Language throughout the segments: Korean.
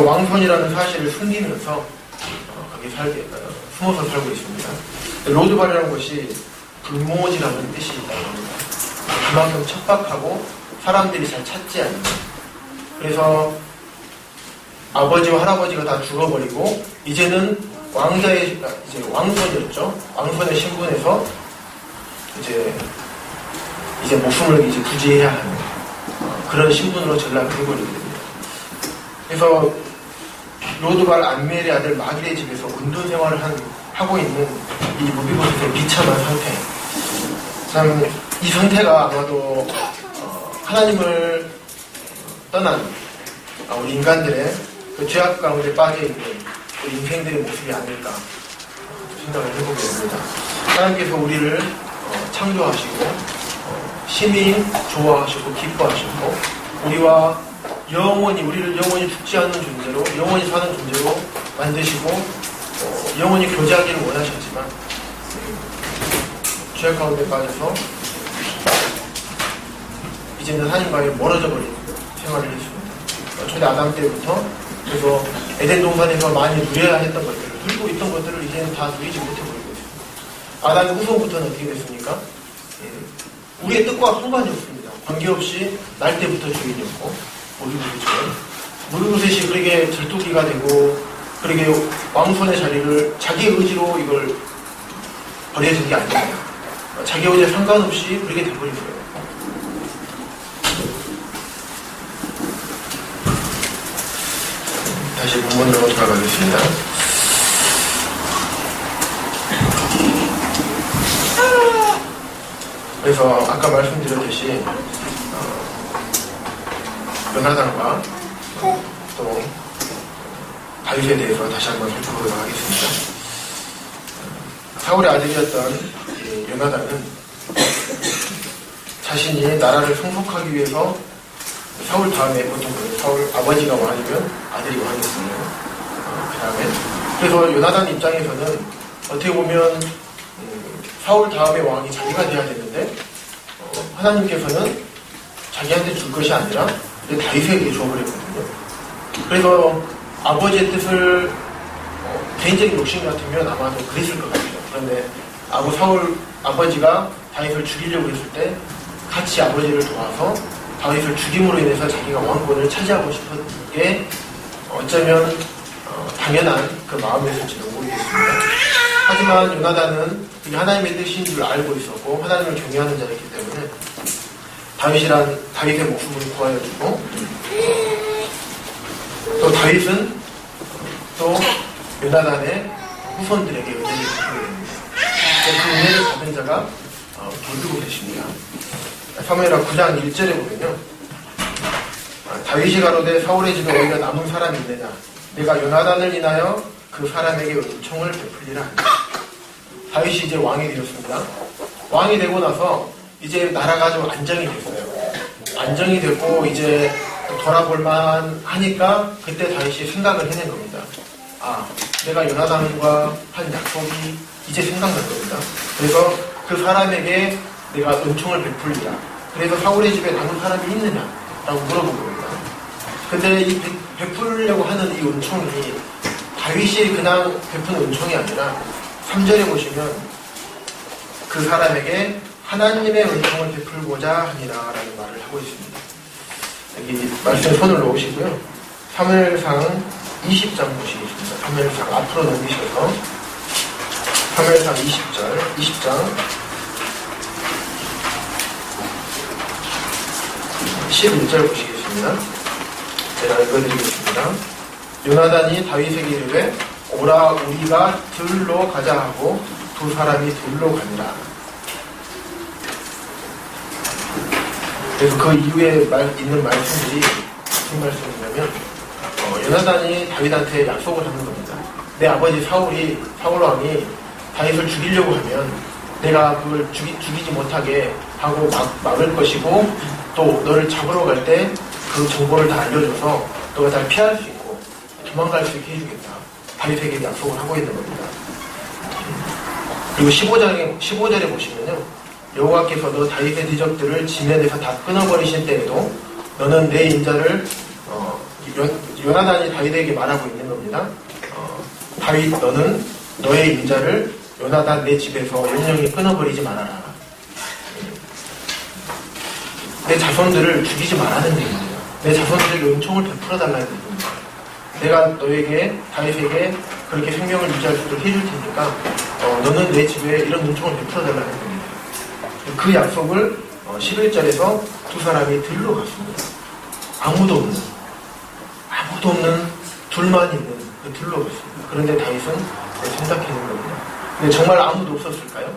왕손이라는 사실을 숨기면서 거기 숨어서 살고 있습니다. 로드발이라는 것이 불모지라는 뜻이 있다고 합니다. 그만큼 척박하고 사람들이 잘 찾지 않는. 그래서 아버지와 할아버지가 다 죽어버리고 이제는 왕자의 이제 왕손이었죠. 왕손의 신분에서 이제 목숨을 이제 부지해야 하는 그런 신분으로 전락을 해버리게 됩니다. 그래서 로드발 안멜의 아들 마길의 집에서 은둔 생활을 하고 있는 이 무비보셋의 비참한 상태. 참 이 상태가 아마도 하나님을 떠난 우리 인간들의 그 죄악 가운데 빠져 있는 그 인생들의 모습이 아닐까 생각을 해보게 됩니다. 하나님께서 우리를 창조하시고 심히 좋아하시고 기뻐하시고 우리와 우리를 영원히 죽지 않는 존재로 영원히 사는 존재로 만드시고 영원히 교제하기를 원하셨지만 죄악 가운데 빠져서 이제는 하나님과의 멀어져 버린 생활을 했습니다. 초대 아담 때부터 그래서 에덴 동산에서 많이 누려야 했던 것들을 누리고 있던 것들을 이제는 다 누리지 못해 버리고 있습니다. 아담의 후손부터는 어떻게 됐습니까? 우리의 뜻과 상관이 없습니다. 관계없이 날 때부터 주인이었고 무비보셋이 그렇게 절도기가 되고 그렇게 왕손의 자리를 자기 의지로 이걸 버려진 게 아닙니다. 자기 의지에 상관없이 그렇게 돼버리고요. 다시 본문으로 돌아가겠습니다. 그래서 아까 말씀드렸듯이 요나단과 또 다윗에 대해서 다시 한번 살펴보도록 하겠습니다. 사울의 아들이었던 요나단은 자신이 나라를 성속하기 위해서 사울 다음에 보통 사울 아버지가 왕이면 아들이 왕이었어요. 그 다음에 그래서 요나단 입장에서는 어떻게 보면 사울 다음에 왕이 자기가 돼야 되는데 하나님께서는 자기한테 줄 것이 아니라 다윗에게 줘버렸거든요. 그래서 아버지의 뜻을 개인적인 욕심 같으면 아마도 그랬을 것 같아요. 그런데 사울 아버지가 다윗을 죽이려고 했을 때 같이 아버지를 도와서 다윗을 죽임으로 인해서 자기가 왕권을 차지하고 싶은 게 어쩌면 당연한 그 마음이었을지도 모르겠습니다. 하지만 요나단은 그게 하나님의 뜻인 줄 알고 있었고 하나님을 경외하는 자였기 때문에 다윗의 목숨을 구하여주고 또 다윗은 또 요나단의 후손들에게 은혜를 베푸게 됩니다. 그 은혜를 받은 자가 돌비보셋입니다. 사무엘하 9장 1절에 보면요. 다윗이 가로되 사울의 집에 어디가 남은 사람이 있느냐 내가 요나단을 인하여 그 사람에게 은총을 베풀리라 한다. 다윗이 이제 왕이 되었습니다. 왕이 되고 나서 이제 나라가 좀 안정이 됐어요. 안정이 됐고 이제 돌아볼만 하니까 그때 다윗이 생각을 해낸 겁니다. 내가 요나단과 한 약속이 이제 생각난 겁니다. 그래서 그 사람에게 내가 은총을 베풀리라. 그래서 사울의 집에 남은 사람이 있느냐? 라고 물어본 겁니다. 근데 이 베풀려고 하는 이 은총이 다윗이 그냥 베푼 은총이 아니라 3절에 보시면 그 사람에게 하나님의 은총을 베풀고자 하니라 라는 말을 하고 있습니다. 여기 말씀에 손을 놓으시고요. 사무엘상 20장 보시겠습니다. 사무엘상 앞으로 넘기셔서 사무엘상 20장 11절 보시겠습니다. 제가 읽어드리겠습니다. 요나단이 다윗에게 이르되 오라 우리가 들로 가자 하고 두 사람이 들로 가니라. 그래서 그 이후에 있는 말씀들이 무슨 말씀이냐면 요나단이 다윗한테 약속을 하는 겁니다. 내 아버지 사울 왕이 다윗을 죽이려고 하면 내가 그걸 죽이지 못하게 하고 막을 것이고 또 너를 잡으러 갈 때 그 정보를 다 알려줘서 너가 다 피할 수 있고 도망갈 수 있게 해주겠다. 다윗에게 약속을 하고 있는 겁니다. 그리고 15절에 보시면요. 여호와께서 너 다윗의 대적들을 지면에서 다 끊어버리신 때에도 너는 내 인자를 요나단이 다윗에게 말하고 있는 겁니다. 다윗, 너는 너의 인자를 요나단 내 집에서 영영히 끊어버리지 말아라. 내 자손들을 죽이지 말라는 얘기입니다. 내 자손들에게 은총을 베풀어달라는 얘기입니다. 내가 너에게, 다윗에게 그렇게 생명을 유지할 수 있도록 해줄 테니까 너는 내 집에 이런 은총을 베풀어달라는 겁니다. 그 약속을 11절에서 두 사람이 들러 갔습니다. 아무도 없는 둘만 있는 그 들러 갔습니다. 그런데 다윗은 생각해낸 겁니다. 근데 정말 아무도 없었을까요?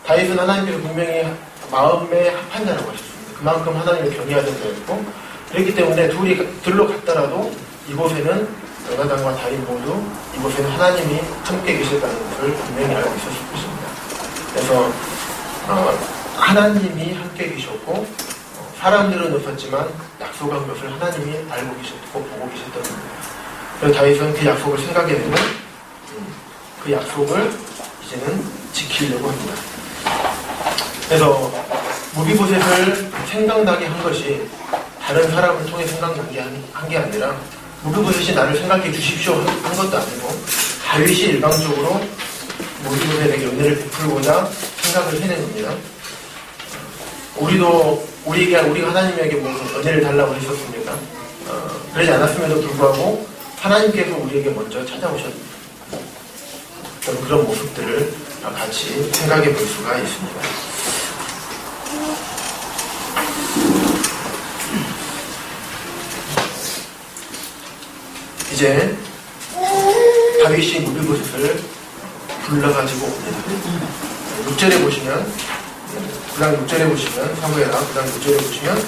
다윗은 하나님께서 분명히 마음에 합한 자라고 하셨습니다. 그만큼 하나님을 경외하던 자였고, 그렇기 때문에 둘이 들러 갔더라도 이곳에는 요나단과 다윗 모두 이곳에는 하나님이 함께 계셨다는 것을 분명히 알고 있었을 것입니다. 그래서 하나님이 함께 계셨고 사람들은 없었지만 약속한 것을 하나님이 알고 계셨고 보고 계셨던 겁니다. 그래서 다윗은 그 약속을 생각해내고 그 약속을 이제는 지키려고 합니다. 그래서 무비보셋을 생각나게 한 것이 다른 사람을 통해 생각나게 한 게 아니라 무비보셋이 나를 생각해 주십시오 한 것도 아니고 다윗이 일방적으로 무비보셋에게 은혜를 베풀고자 생각을 해낸 겁니다. 우리가 하나님에게 무슨 은혜를 달라고 했었습니까? 그러지 않았음에도 불구하고 하나님께서 우리에게 먼저 찾아오셨습니다. 그런 모습들을 같이 생각해 볼 수가 있습니다. 이제 다윗이 무비보셋을 불러가지고 옵니다. 6절에 보시면 그다음 6절에 보시면 사무엘하 그다음 6절에 보시면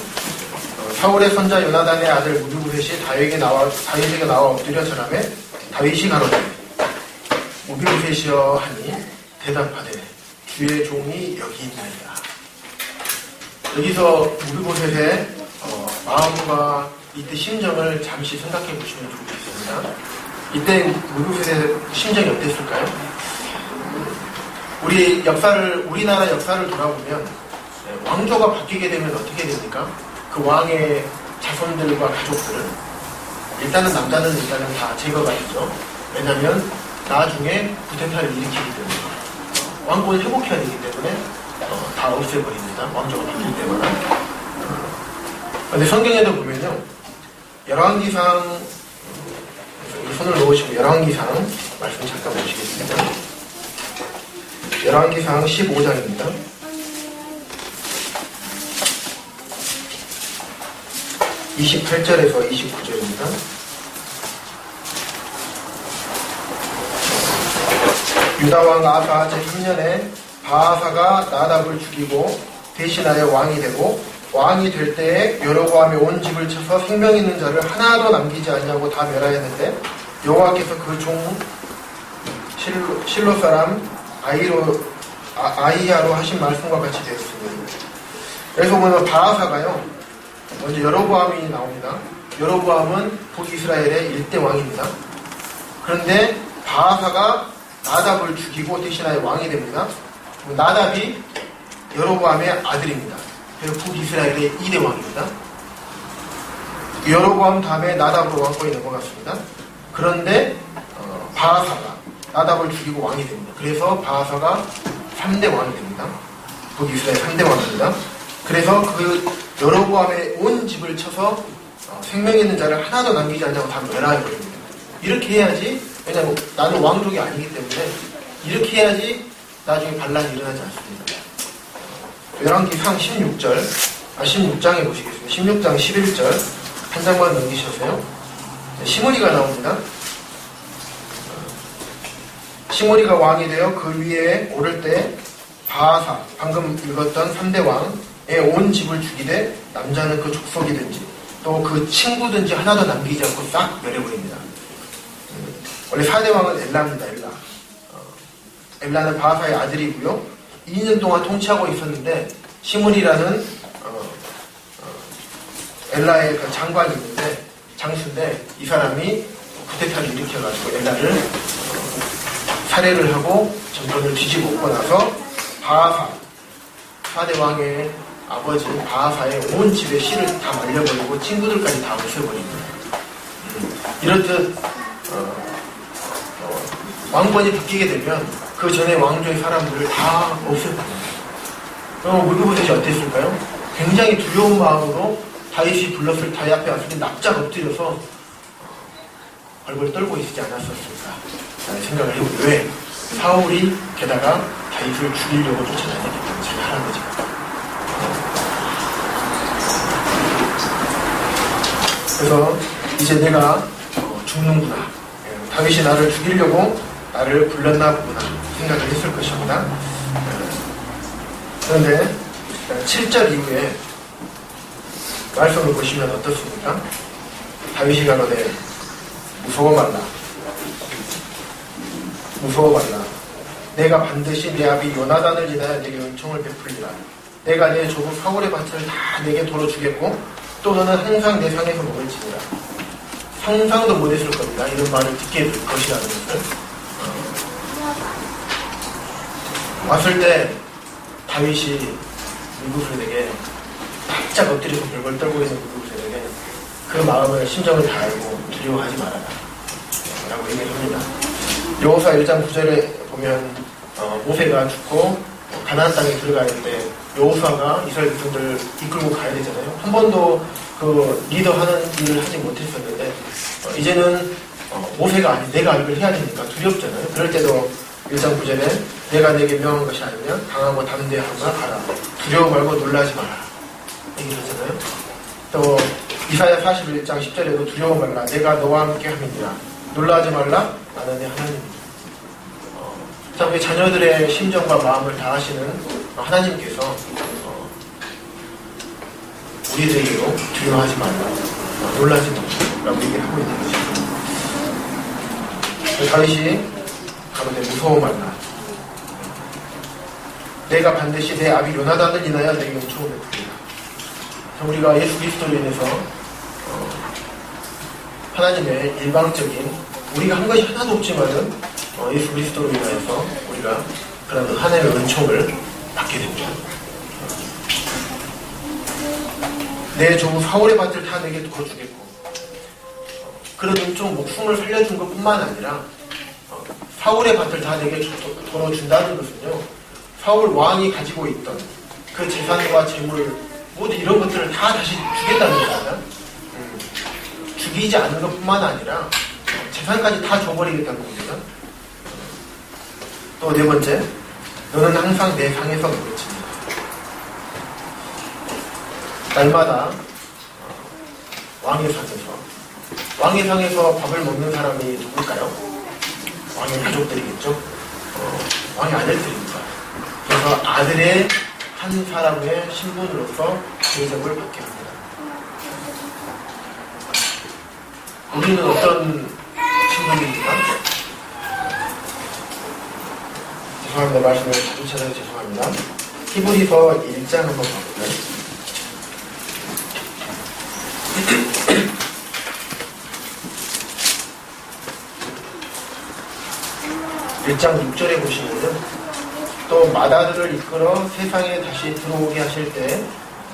사울의 손자 요나단의 아들 무비보셋이 다윗에게 나와 엎드려 절하매 다윗이 가로되 무비보셋이여 하니 대답하되 주의 종이 여기 있나이다. 여기서 무비보셋의 마음과 이때 심정을 잠시 생각해 보시면 좋겠습니다. 이때 무비보셋의 심정이 어땠을까요? 우리나라 역사를 돌아보면 왕조가 바뀌게 되면 어떻게 됩니까? 그 왕의 자손들과 가족들은 일단은 남자는 다 제거가 되죠. 왜냐하면 나중에 쿠데타를 일으키기 때문에 왕권을 회복해야 되기 때문에 다 없애버립니다. 왕조가 바뀔 때마다. 근데 성경에도 보면요, 열왕기상 손을 놓으시고 열왕기상 말씀 잠깐 보시겠습니다. 열왕기상 15장입니다. 28절에서 29절입니다. 유다왕 아하 제3년에 바하사가 나답을 죽이고 대신하여 왕이 되고 왕이 될 때에 여로보암이 온 집을 쳐서 생명 있는 자를 하나도 남기지 않냐고 다 멸하였는데 여호와께서 그 종 실로 사람 아이야로 하신 말씀과 같이 되었습니다. 그래서 보면 바하사가요, 먼저 여로보암이 나옵니다. 여로보암은 북이스라엘의 1대 왕입니다. 그런데 바하사가 나답을 죽이고 대신하여 왕이 됩니다. 나답이 여로보암의 아들입니다. 그래서 북이스라엘의 2대 왕입니다. 여로보암 다음에 나답으로 왕권이 넘어갔습니다. 그런데 바하사가 나답을 죽이고 왕이 됩니다. 그래서 바하사가 3대 왕이 됩니다. 북이스라엘 3대 왕입니다. 그래서 그 여로보암의 온 집을 쳐서 생명 있는 자를 하나도 남기지 않냐고 다 멸하여버립니다. 이렇게 해야지, 왜냐하면 나는 왕족이 아니기 때문에 이렇게 해야지 나중에 반란이 일어나지 않습니다. 열왕기상 16장에 보시겠습니다. 16장 11절 한 장만 넘기셔서요. 시므리가 나옵니다. 시므리가 왕이 되어 그 위에 오를 때 바하사, 방금 읽었던 3대 왕의 온 집을 죽이되 남자는 그 족속이든지 또 그 친구든지 하나도 남기지 않고 싹 멸해버립니다. 원래 4대 왕은 엘라입니다. 엘라는 바하사의 아들이고요. 2년 동안 통치하고 있었는데 시므리라는 엘라의 그 장관이 있는데 장수인데 이 사람이 쿠데타를 일으켜가지고 엘라를 살해를 하고 정권을 뒤집어엎고 나서 바하사 4대 왕의 아버지 바하사의 온 집의 씨를 다 말려버리고 친구들까지 다 없애버립니다. 이렇듯 왕권이 바뀌게 되면 그 전에 왕조의 사람들을 다 없애버립니다. 그럼 물그보셋이 어땠을까요? 굉장히 두려운 마음으로 다윗이 불렀을 다윗 앞에 왔을 때 납작 엎드려서 얼굴 떨고 있지 않았었을까 라는 생각을 해보고, 왜? 사울이 게다가 다윗을 죽이려고 쫓아다니기 때문에 잘 하는 거죠. 그래서 이제 내가 죽는구나, 다윗이 나를 죽이려고 나를 불렀나 보구나 생각을 했을 것입니다. 그런데 7절 이후에 말씀을 보시면 어떻습니까? 다윗이 가로되 무서워 말라, 무서워 말라. 내가 반드시 내 아비 요나단을 인하여 내게 은총을 베풀리라. 내가 내 조부 사울의 밭을 다 내게 도로 주겠고 또 너는 항상 내 상에서 먹을지니라. 상상도 못했을 겁니다. 이런 말을 듣게 될 것이라는 것을. 왔을 때 다윗이 물구슬에게 바짝 엎드려서 벌벌 떨고 있는 물구슬에게 그 마음을, 심정을 다 알고 두려워하지 말아라 라고 얘기합니다. 여호수아 1장 9절에 보면 모세가 죽고 가나안 땅에 들어갈 때 여호수아가 이스라엘 백성들을 이끌고 가야 되잖아요. 한 번도 그 리더하는 일을 하지 못했었는데 이제는 모세가 아닌 내가 이걸 해야 되니까 두렵잖아요. 그럴 때도 1장 9절에 내가 내게 명한 것이 아니면 강하고 담대함을 가라. 두려워 말고 놀라지 마라 얘기를 하잖아요. 또 이사야 41장 10절에도 두려워 말라. 내가 너와 함께 함이니라. 놀라지 말라. 나는 내 하나님이다. 자, 우리 자녀들의 심정과 마음을 다 아시는 하나님께서 우리들에게로 두려워하지 말라, 놀라지 말라고 얘기를 하고 있는 것입니다. 다윗이 가로되 무서워 말라. 내가 반드시 내 아비 요나단을 인하여 내게 은총을 베풀리라. 우리가 예수 그리스도로 인해서 하나님의 일방적인, 우리가 한 것이 하나도 없지만은 예수 그리스도로 인하여서 우리가 그런 하나님의 은총을 받게 됩니다. 내 조부 사울의 밭을 다 내게 도와주겠고, 그런 은총, 목숨을 살려준 것 뿐만 아니라 사울의 밭을 다 내게 돌아준다는 것은요, 사울 왕이 가지고 있던 그 재산과 재물 모두 이런 것들을 다 다시 주겠다는 거잖아요. 죽이지 않는 것 뿐만 아니라 재산까지 다 줘버리겠다는 겁니다. 또 네 번째, 너는 항상 내 상에서 먹을지니라. 날마다 왕의 상에서 밥을 먹는 사람이 누굴까요? 왕의 가족들이겠죠. 왕의 아들들입니다. 그래서 아들의 한 사람의 신분으로서 대접을 받게 합니다. 우리는 어떤 신분입니까? 죄송합니다. 말씀을 자주 찾아서 죄송합니다. 히브리서 1장 한번 봐볼까요? 1장 6절에 보시면은 또 마다들을 이끌어 세상에 다시 들어오게 하실 때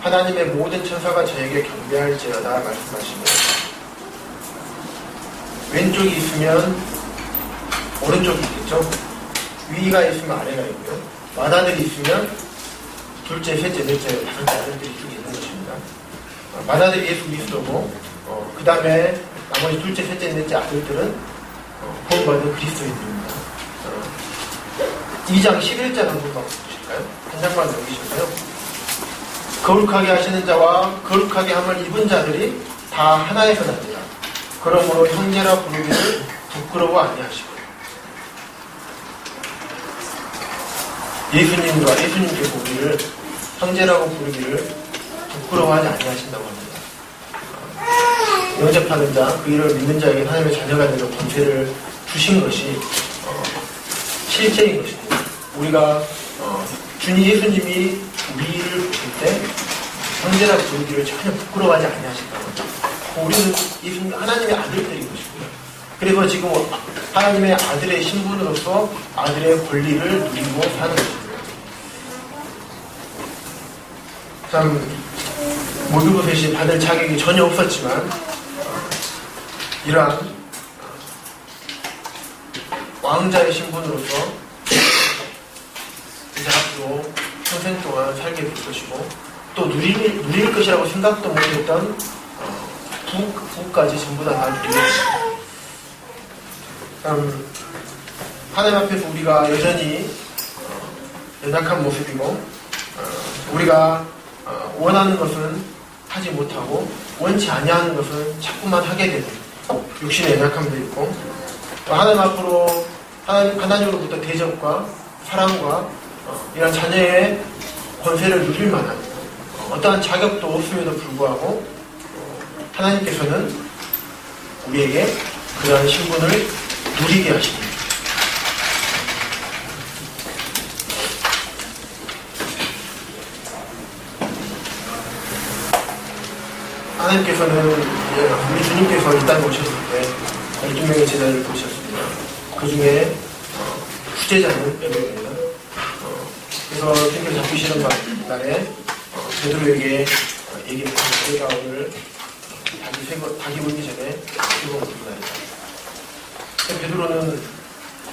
하나님의 모든 천사가 저에게 경배할지어다 말씀하시고, 왼쪽이 있으면 오른쪽이 있겠죠. 위가 있으면 아래가 있고요. 마다들이 있으면 둘째, 셋째, 넷째, 다섯째 아들들이 쭉 있는 것입니다. 마다들이 예수 그리스도고, 그 다음에 나머지 둘째, 셋째, 넷째 아들들은 구원받은 그리스도인들입니다. 2장 11절 한번 보실까요? 한 장만 넘기실까요? 거룩하게 하시는 자와 거룩하게 함을 입은 자들이 다 하나에서 나니라. 그러므로 형제라 부르기를 부끄러워 아니하시고, 예수님께서 우리를 형제라고 부르기를 부끄러워하지 아니하신다고 합니다. 영접하는 자, 그 이름을 믿는 자에게 하나님의 자녀가 되는 권세를 주신 것이 실제인 것입니다. 우리가 주님 예수님이 우리를 보실 때 형제라고 부르기를 전혀 부끄러워하지 아니하신다고 합니다. 우리는 예수님 하나님의 아들들인 것이고요. 그래서 지금 하나님의 아들의 신분으로서 아들의 권리를 누리고 사는 것입니다. 참, 물그보셋이 받을 자격이 전혀 없었지만 이러한 왕자의 신분으로서 이제 앞으로 평생 동안 살게 될 것이고 또 누릴 것이라고 생각도 못했던 부까지 전부 다 누리게 됩니다. 하나님 앞에서 우리가 여전히 연약한 모습이고 우리가 원하는 것은 하지 못하고 원치 아니하는 것은 자꾸만 하게 되는 육신의 연약함도 있고 또 하나님 앞으로 하나님으로부터 대접과 사랑과 이런 자녀의 권세를 누릴 만한 어떠한 자격도 없음에도 불구하고 하나님께서는 우리에게 그러한 신분을 누리게 하십니다. 하나님께서는 우리 주님께서 이 땅에 오셨을 때 12명의 제자를 보셨습니다. 그 중에 후제자는 베드로입니다. 그래서 주님께서 잡히시는 날에 베드로에게 얘기했습니다. 내가 오늘 닭이 울기 전에 죽어 먹는 날이다. 베드로는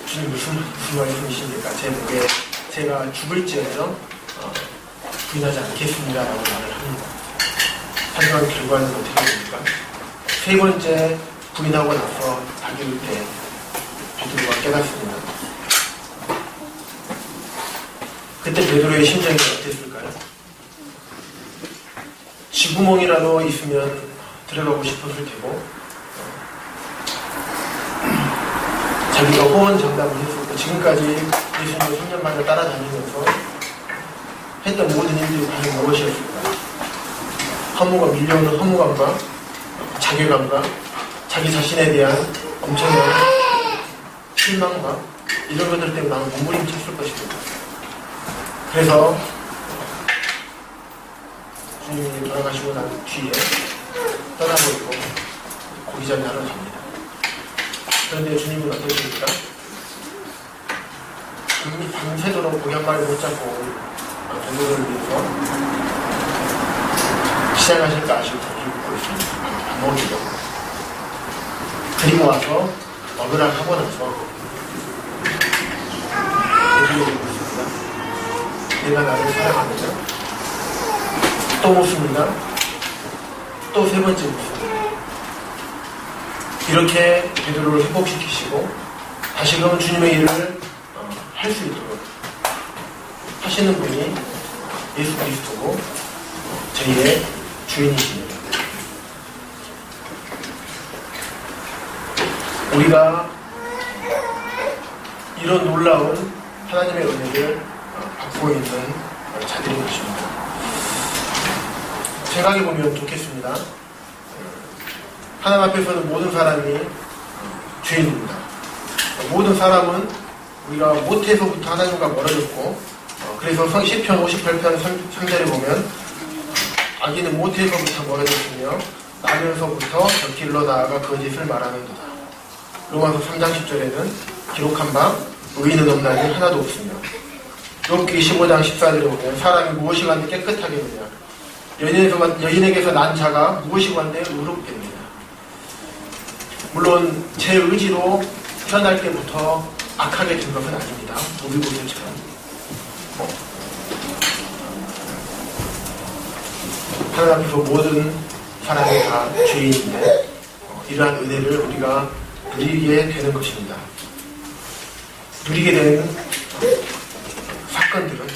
주님 무슨 말씀이십니까? 제 목에 제가 죽을지언정 부인하지 않겠습니다 라고 말을 합니다. 하지만 결과는 어떻게 됩니까? 세 번째 부인하고 나서 닭이 울 때 베드로가 깨닫습니다. 그때 베드로의 심정이 어땠을까요? 쥐구멍이라도 있으면 들어가고 싶었을 테고 자기가 호언장담을 했었고 지금까지 예수님을 3년 만에 따라다니면서 했던 모든 일들이 과연 무엇이었을까? 허무가 밀려오는 허무감과 자괴감과 자기 자신에 대한 엄청난 실망과 이런 것들 때문에 나는 몸부림쳤을 것입니다. 그래서 주님이 돌아가시고 난 뒤에 떠나버리고 고기장에 하러 갑니다. 그런데 주님은 어떠십니까? 밤새도록 고기 한 마리 못 잡고 베드로를 위해서 시장하실까 아시고 굶고 있습니다. 안 먹으려고. 그리고 와서 먹으라 하고 나서 베드로를 묻습니다. 내가 나를 사랑하느냐? 또 묻습니다. 또 세 번째 묻습니다. 이렇게 베드로를 회복시키시고 다시금 주님의 일을 할 수 있도록 하시는 분이 예수 그리스도고 저희의 주인이십니다. 우리가 이런 놀라운 하나님의 은혜를 받고 있는 자들인 것입니다. 생각해보면 좋겠습니다. 하나님 앞에서는 모든 사람이 죄인입니다. 모든 사람은 우리가 모태에서부터 하나님과 멀어졌고 그래서 시편 58편 3절에 보면 악인은 모태에서부터 멀어졌으며 나면서부터 저 길로 나아가 거짓을 말하는도다. 로마서 3장 10절에는 기록한 바 의인은 없나니 하나도 없으며 욥기 15장 14절에 보면 사람이 무엇이 간데 깨끗하게 되냐 여인에게서 난 자가 무엇이 간데 의롭됩니다. 물론 제 의지로 태어날 때부터 악하게 된 것은 아닙니다. 모비고들처럼 하나님 앞에서 모든 사람이 다 죄인인데 이러한 은혜를 우리가 누리게 되는 것입니다. 누리게 되는 사건들은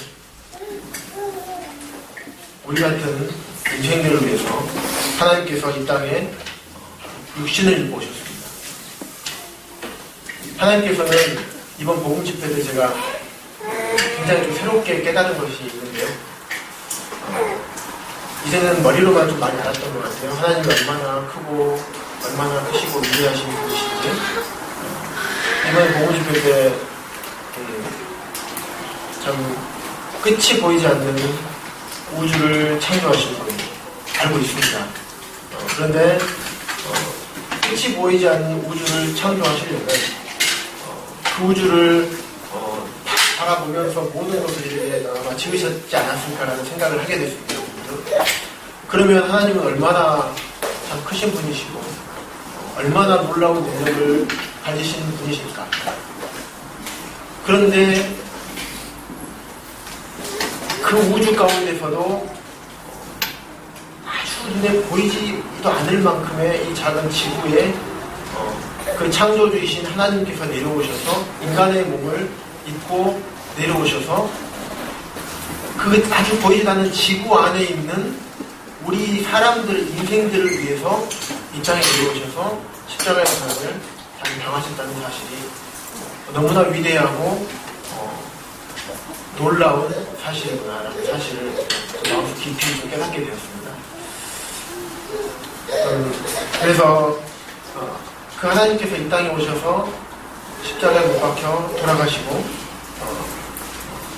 우리 같은 인생들을 위해서 하나님께서 이 땅에 육신을 입고 오셨습니다. 하나님께서는 이번 복음 집회 때 제가 굉장히 좀 새롭게 깨달은 것이 있는데요. 이제는 머리로만 좀 많이 알았던 것 같아요. 하나님이 얼마나 크고 얼마나 크시고 위대하신 분이신지. 이번 복음 집회 때 참 끝이 보이지 않는 우주를 창조하신 분 알고 있습니다. 그런데 끝이 보이지 않는 우주를 창조하시려면 그 우주를 바라보면서 모든 것을 아마 지으셨지 않았을까라는 생각을 하게 됐습니다. 그러면 하나님은 얼마나 참 크신 분이시고 얼마나 놀라운 능력을 가지신 분이실까. 그런데 그 우주 가운데서도 아주 눈에 보이지도 않을 만큼의 이 작은 지구에 그 창조주이신 하나님께서 내려오셔서 인간의 몸을 입고 내려오셔서 그 아주 보이지 않는 지구 안에 있는 우리 사람들 인생들을 위해서 이 땅에 내려오셔서 십자가의 사랑을 당하셨다는 사실이 너무나 위대하고 놀라운 사실이구나라는 사실을 마음속 깊이 좀 깨닫게 되었습니다. 그래서 그 하나님께서 이 땅에 오셔서 십자가에 못 박혀 돌아가시고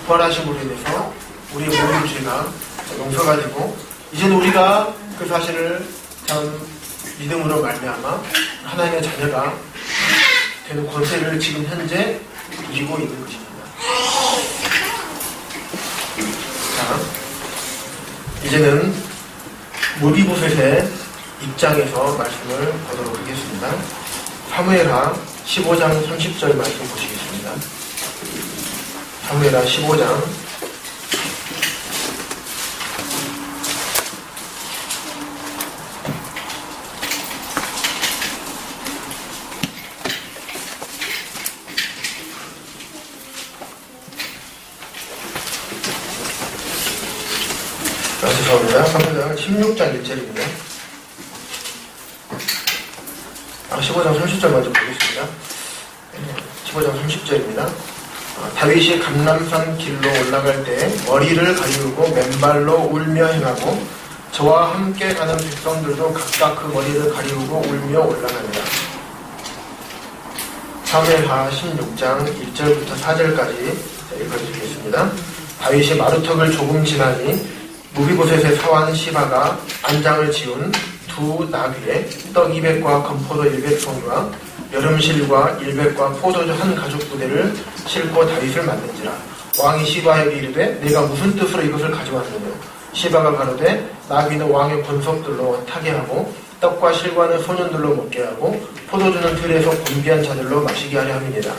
부활하심으로 인해서 우리의 모든 죄가 용서가 되고 이제는 우리가 그 사실을 참 믿음으로 말미암아 하나님의 자녀가 되는 권세를 지금 현재 누리고 있는 것입니다. 자, 이제는 무비보셋의 입장에서 말씀을 보도록 하겠습니다. 사무엘하 15장 30절 말씀 보시겠습니다. 사무엘하 15장 16장 1절입니다. 15장 30절 먼저 보겠습니다. 15장 30절입니다. 다윗이 감람산 길로 올라갈 때 머리를 가리우고 맨발로 울며 행하고 저와 함께 가는 백성들도 각각 그 머리를 가리우고 울며 올라가니라. 사무엘하 16장 1절부터 4절까지 읽어드리겠습니다. 다윗이 마루턱을 조금 지나니 무비보셋의 사환 시바가 안장을 지운 두 나귀에 떡 200과 건포도 100송이와 여름실과 100과 포도주 한 가죽 부대를 싣고 다윗을 만든지라. 왕이 시바에게 이르되 내가 무슨 뜻으로 이것을 가져왔느냐. 시바가 가로되 나귀는 왕의 권속들로 타게 하고 떡과 실과는 소년들로 먹게 하고 포도주는 들에서 곤비한 자들로 마시게 하려 함이니라.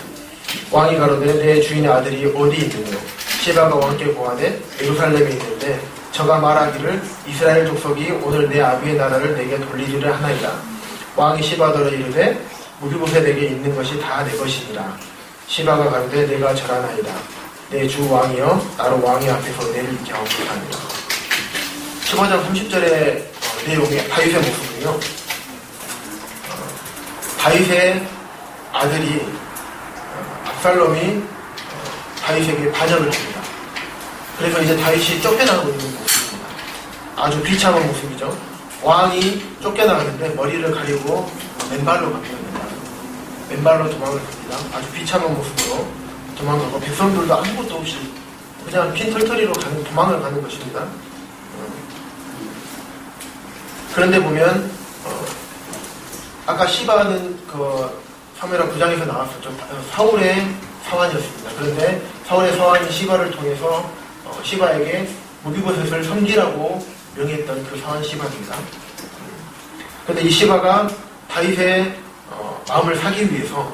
왕이 가로되 내 주인의 아들이 어디 있느냐. 시바가 왕께 고하되 예루살렘에 있는데 저가 말하기를 이스라엘 족속이 오늘 내 아비의 나라를 내게 돌리리를 하나이다. 왕이 시바더러 이르되 무비보셋에게 있는 것이 다 내 것이니라. 시바가 가로되 내가 절하나이다. 내 주 왕이여 나로 왕의 앞에서 내를 있게 하옵소서 하니라. 15장 30절의 내용의 다윗의 모습은요. 다윗의 아들이 압살롬이 다윗에게 반역을 합니다. 그래서 이제 다윗이 쫓겨나고 있는 모습입니다. 아주 비참한 모습이죠. 왕이 쫓겨나가는데 머리를 가리고 맨발로 갑니다. 맨발로 도망을 갑니다. 아주 비참한 모습으로 도망가고 백성들도 아무것도 없이 그냥 핀털터리로 도망을 가는 것입니다. 그런데 보면 아까 시바는 그 사무엘하 9장에서 나왔었죠. 사울의 사환이었습니다. 그런데 사울의 사환이 시바를 통해서 시바에게 무비보셋을 섬기라고 명했던 그 사환 시바입니다. 그런데 이 시바가 다윗의 마음을 사기 위해서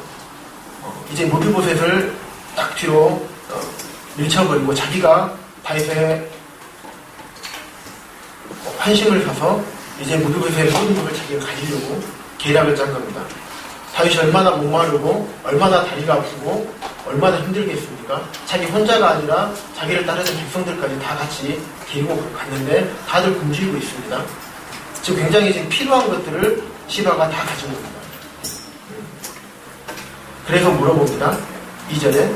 이제 무비보셋을 딱 뒤로 밀쳐버리고 자기가 다윗의 환심을 사서 이제 무비보셋의 모든 것을 자기가 가지려고 계략을 짠 겁니다. 다윗이 얼마나 목마르고 얼마나 다리가 아프고 얼마나 힘들겠습니까? 자기 혼자가 아니라 자기를 따르는 백성들까지 다 같이 데리고 갔는데 다들 굶주리고 있습니다. 지금 굉장히 지금 필요한 것들을 시바가 다 가지고 옵니다. 그래서 물어봅니다. 2절에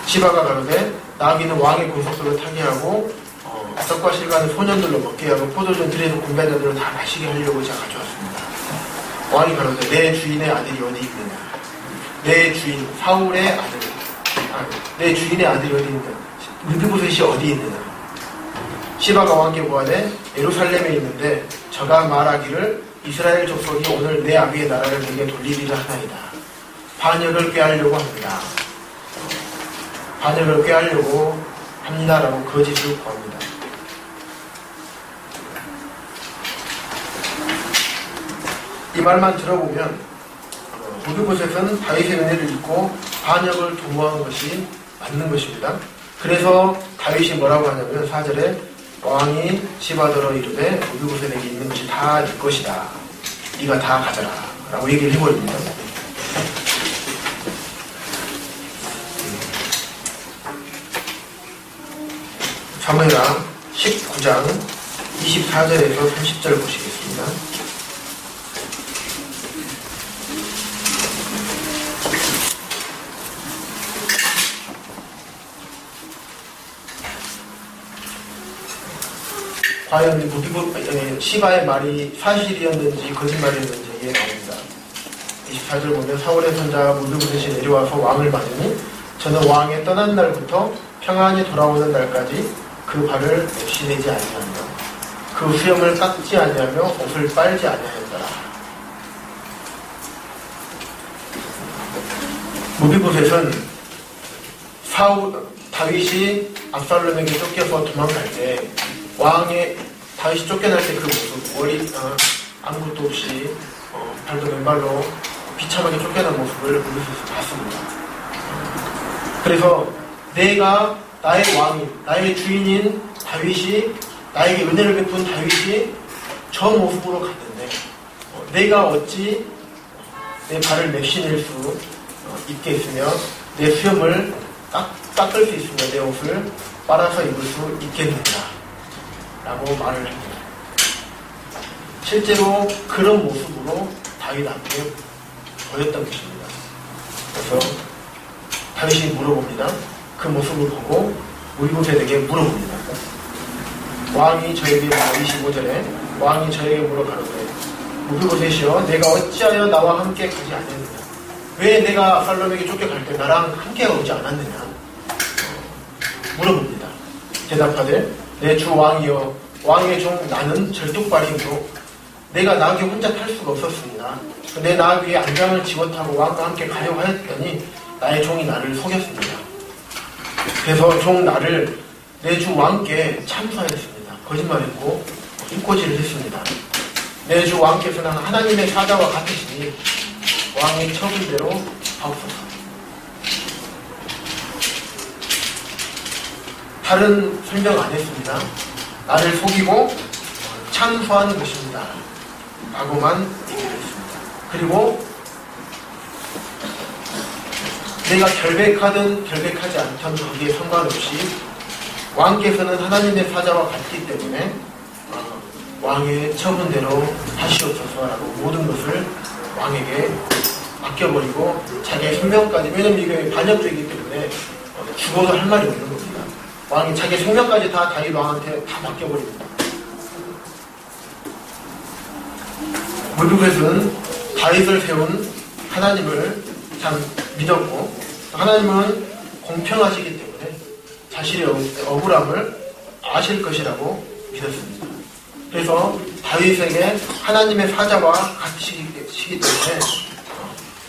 시바가 가로되 나귀는 왕의 권속들로 타게 하고 떡과 실과는 소년들로 먹게 하고 포도주는 들에서 군배자들로 다 마시게 하려고 제가 가져왔습니다. 왕이 가로되 내 주인의 아들이 어디 있느냐. 내 주인 사울의 아들 내 주인의 아들이 어디 있느냐. 무비보셋이 어디 있느냐. 시바가 왕께 고하되 예루살렘에 있는데 저가 말하기를 이스라엘 족속이 오늘 내 아비의 나라를 내게 돌리리라 하나이다. 반역을 꾀하려고 합니다. 반역을 꾀하려고 합니다라고 거짓을 구합니다. 이 말만 들어보면 무비보셋은 다윗의 은혜를 잊고 반역을 도모한 것이 맞는 것입니다. 그래서 다윗이 뭐라고 하냐면 4절에 왕이 시바더러 이르되 무비보셋에게 있는 것이 다 네 것이다. 네가 다 가져라 라고 얘기를 해버립니다. 사무엘하 19장 24절에서 30절 보시겠습니다. 과연 시바의 말이 사실이었는지 거짓말이었는지 이게 나옵니다. 24절 보면 사울의 손자 무비보셋이 내려와서 왕을 맞으니 저는 왕이 떠난 날부터 평안히 돌아오는 날까지 그 발을 맵시내지 아니하며 그 수염을 깎지 아니하며 옷을 빨지 아니하였더라. 무비보셋은 다윗이 압살롬에게 쫓겨서 도망갈 때 다윗이 쫓겨날 때 그 모습, 아무것도 없이 발도 맨발로 비참하게 쫓겨난 모습을 무비보셋이 봤습니다. 그래서 내가 나의 왕인, 나의 주인인 다윗이, 나에게 은혜를 베푼 다윗이 저 모습으로 갔는데 내가 어찌 내 발을 맵시낼 수 있겠으며 내 수염을 깎을 수 있으며 내 옷을 빨아서 입을 수 있겠느냐 라고 말을 합니다. 실제로 그런 모습으로 다윗 앞에 보였던 것입니다. 그래서 다윗이 물어봅니다. 그 모습을 보고 무비보셋에게 물어봅니다. 왕이 저에게 25절에 왕이 저에게 물어가로되 무비보셋이여 내가 어찌하여 나와 함께 가지 않았느냐? 왜 내가 압살롬에게 쫓겨갈 때 나랑 함께 오지 않았느냐? 물어봅니다. 대답하되 내 주 왕이여 왕의 종 나는 절뚝발이므로 내가 나귀 혼자 탈 수가 없었습니다. 내 나귀에 안장을 집어 타고 왕과 함께 가려고 하였더니 나의 종이 나를 속였습니다. 그래서 종 나를 내 주 왕께 참소하였습니다. 거짓말했고 흰꼬지를 했습니다. 내 주 왕께서는 하나님의 사자와 같으시니 왕의 처분대로 하옵소서. 다른 설명 안 했습니다. 나를 속이고 참소한 것입니다. 라고만 얘기를 했습니다. 그리고 내가 결백하든 결백하지 않든 거기에 상관없이 왕께서는 하나님의 사자와 같기 때문에 왕의 처분대로 하시옵소서라고 모든 것을 왕에게 맡겨버리고 자기의 생명까지, 왜냐면 이게 반역되기 때문에 죽어도 할 말이 없는 겁니다. 왕이 자기 생명까지 다 다윗 왕한테 다 맡겨버립니다. 무비보셋은 다윗을 세운 하나님을 참 믿었고 하나님은 공평하시기 때문에 자신의 억울함을 아실 것이라고 믿었습니다. 그래서 다윗에게 하나님의 사자와 같이시기 때문에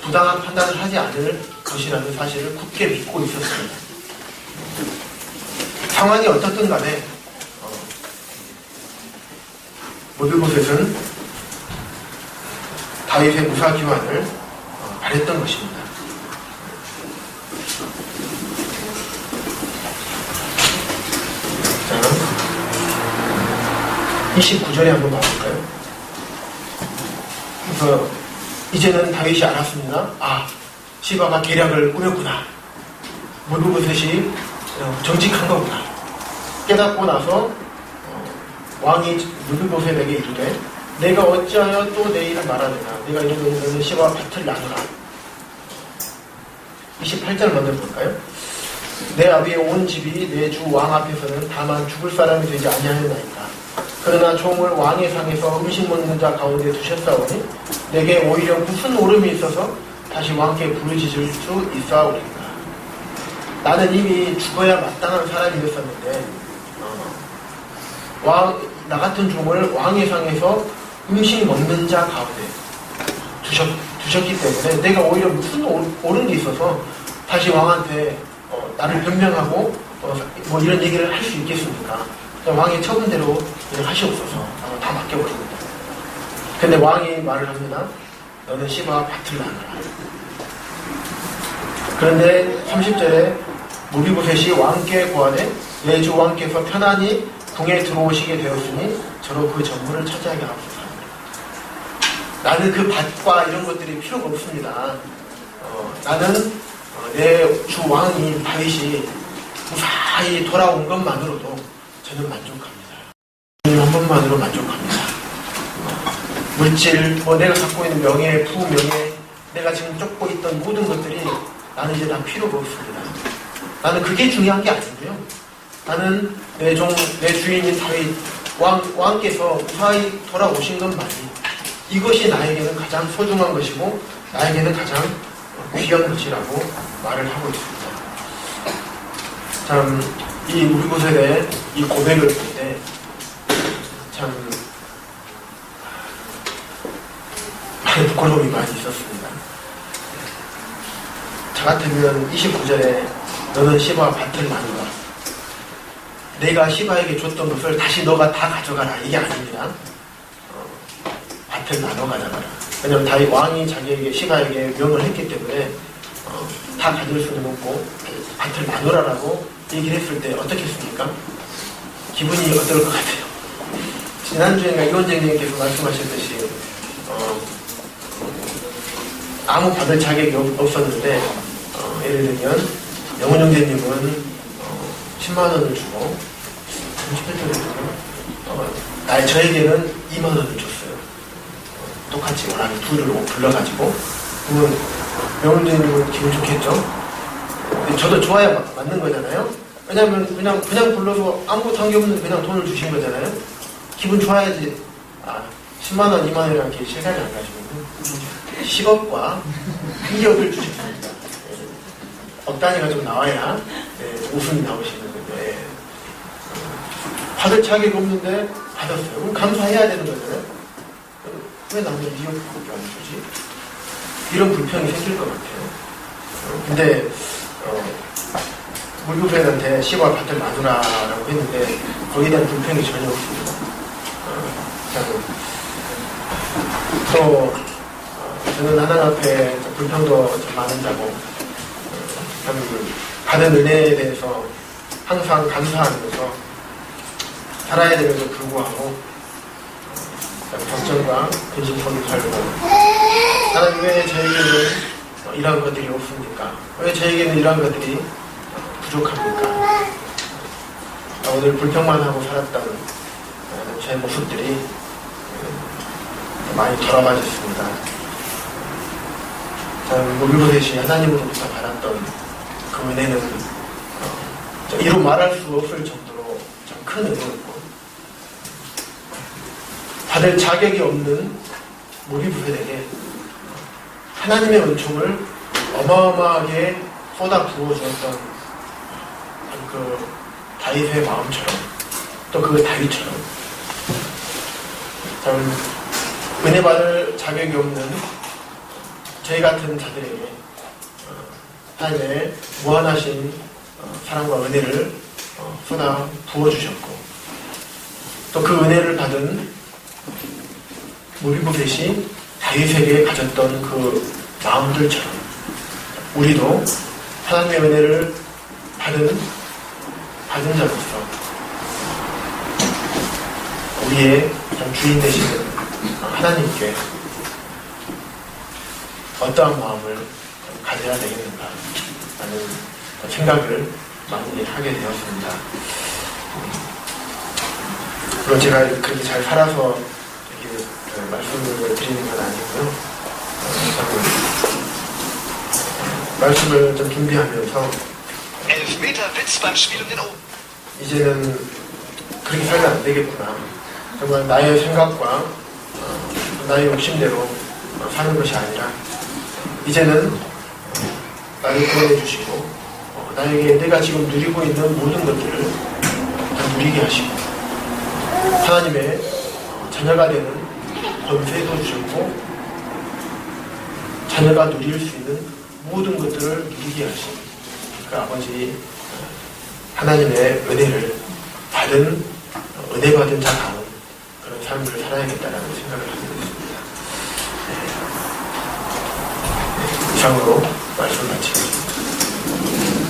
부당한 판단을 하지 않을 것이라는 사실을 굳게 믿고 있었습니다. 상황이 어떻든 간에 무비보셋은 다윗의 무사기환을 바랬던 것입니다. 자, 29절에 한번 봐볼까요? 그래서 이제는 다윗이 알았습니다. 시바가 계략을 꾸몄구나. 무비보셋이 정직한 거구나. 깨닫고 나서 왕이 무비보셋에게 이르되 내가 어찌하여 또 내 일을 말하느냐. 내가 이러면 시바와 밭을 나누라. 28절 먼저 볼까요? 내 아비의 온 집이 내 주 왕 앞에서는 다만 죽을 사람이 되지 아니하였나이까. 그러나 종을 왕의 상에서 음식 먹는 자 가운데 두셨사오니 내게 오히려 무슨 오름이 있어서 다시 왕께 부르짖을 수 있사오리까. 나는 이미 죽어야 마땅한 사람이었었는데 나 같은 종을 왕의 상에서 음식 먹는 자 가운데 두셨기 때문에 내가 오히려 무슨 옳은 게 있어서 다시 왕한테 나를 변명하고 뭐 이런 얘기를 할 수 있겠습니까? 왕의 처분대로 하시옵소서 다 맡겨버립니다. 근데 왕이 말을 합니다. 너는 시바와 밭을 나누라. 그런데 30절에 무비보셋이 왕께 고하되 내 주 왕께서 편안히 궁에 들어오시게 되었으니 저로 그 전부를 차지하게 하옵소서. 나는 그 밭과 이런 것들이 필요가 없습니다. 나는 내 주 왕이 다윗이 무사히 돌아온 것만으로도 저는 만족합니다. 한 번만으로 만족합니다. 물질, 내가 갖고 있는 명예, 부명예, 내가 지금 쫓고 있던 모든 것들이 나는 이제 다 필요가 없습니다. 나는 그게 중요한 게 아닌데요. 나는 내 주인인 다윗 왕께서 무사히 돌아오신 것만이 이것이 나에게는 가장 소중한 것이고 나에게는 가장 귀한 것이라고 말을 하고 있습니다. 참, 이 무비보셋의 이 고백을 볼 때 참 많은 부끄러움이 많이 있었습니다. 저 같으면 29절에 너는 시바와 밭을 나누라. 내가 시바에게 줬던 것을 다시 너가 다 가져가라. 이게 아닙니다. 밭을 나눠 가져가라. 왜냐하면 다윗 왕이 자기에게 시바에게 명을 했기 때문에 다 가질 수는 없고 밭을 나누라라고 얘기를 했을 때 어떻겠습니까? 기분이 어떨 것 같아요? 지난주에 이원장님께서 말씀하셨듯이 아무 받을 자격이 없었는데 예를 들면 영훈 형제님은 10만 원을 주고 38절에 저에게는 2만 원을 줬어요. 똑같이 원하는 둘을 불러가지고 그러면 영훈 형제님은 기분 좋겠죠? 근데 저도 좋아야 맞는 거잖아요. 왜냐면 그냥 불러서 아무것도 한 게 없는 그냥 돈을 주신 거잖아요. 기분 좋아야지. 10만 원, 2만 원이라는 게 실감이 안 가시고 10억과 2억을 주셨습니다. 억 단위가 좀 나와야 웃음이 나오시는 건데 받을 자격이 없는데 받았어요. 그럼 감사해야 되는 거잖아요. 왜 나는 2억밖에 안 주지? 이런 불평이 생길 것 같아요. 근데 무비보셋한테 시바와 밭을 나누라라고 했는데 거기에 대한 불평이 전혀 없습니다. 또 저는 하나님 앞에 불평도 좀 많은 자고 받은 은혜에 대해서 항상 감사하면서 살아야 됨에도 불구하고 걱정과 근심 속에 살고 하나님 왜 저에게는 이러한 것들이 없습니까? 왜 저에게는 이러한 것들이 부족합니까? 오늘 불평만 하고 살았던 제 모습들이 많이 돌아맞았습니다. 무비보셋이 하나님으로부터 받았던 그 은혜는 이루 말할 수 없을 정도로 참 큰 은혜였고 받을 자격이 없는 무비보셋에게 하나님의 은총을 어마어마하게 쏟아 부어주었던 그 다윗의 마음처럼 또 그 다윗처럼 참 은혜 받을 자격이 없는 저희 같은 자들에게 하나님의 무한하신 사랑과 은혜를 쏟아 부어주셨고 또 그 은혜를 받은 무비보셋이 다윗에게 가졌던 그 마음들처럼 우리도 하나님의 은혜를 받은 자로서 우리의 주인 되시는 하나님께 어떠한 마음을 가져야 되겠는가 라는 생각을 많이 하게 되었습니다. 물론 제가 그렇게 잘 살아서 이렇게 말씀을 드리는 건 아니고요. 말씀을 좀 준비하면서 이제는 그렇게 살면 안 되겠구나. 정말 나의 생각과 나의 욕심대로 사는 것이 아니라 이제는 나를 구원해 주시고 나에게 내가 지금 누리고 있는 모든 것들을 다 누리게 하시고 하나님의 자녀가 되는 권세도 주셨고 자녀가 누릴 수 있는 모든 것들을 누리게 하시고 그 아버지 하나님의 은혜를 받은 은혜 받은 자다운 그런 삶을 살아야겠다라는 생각을 하게 됐습니다. 이상으로 말씀을 마치겠습니다.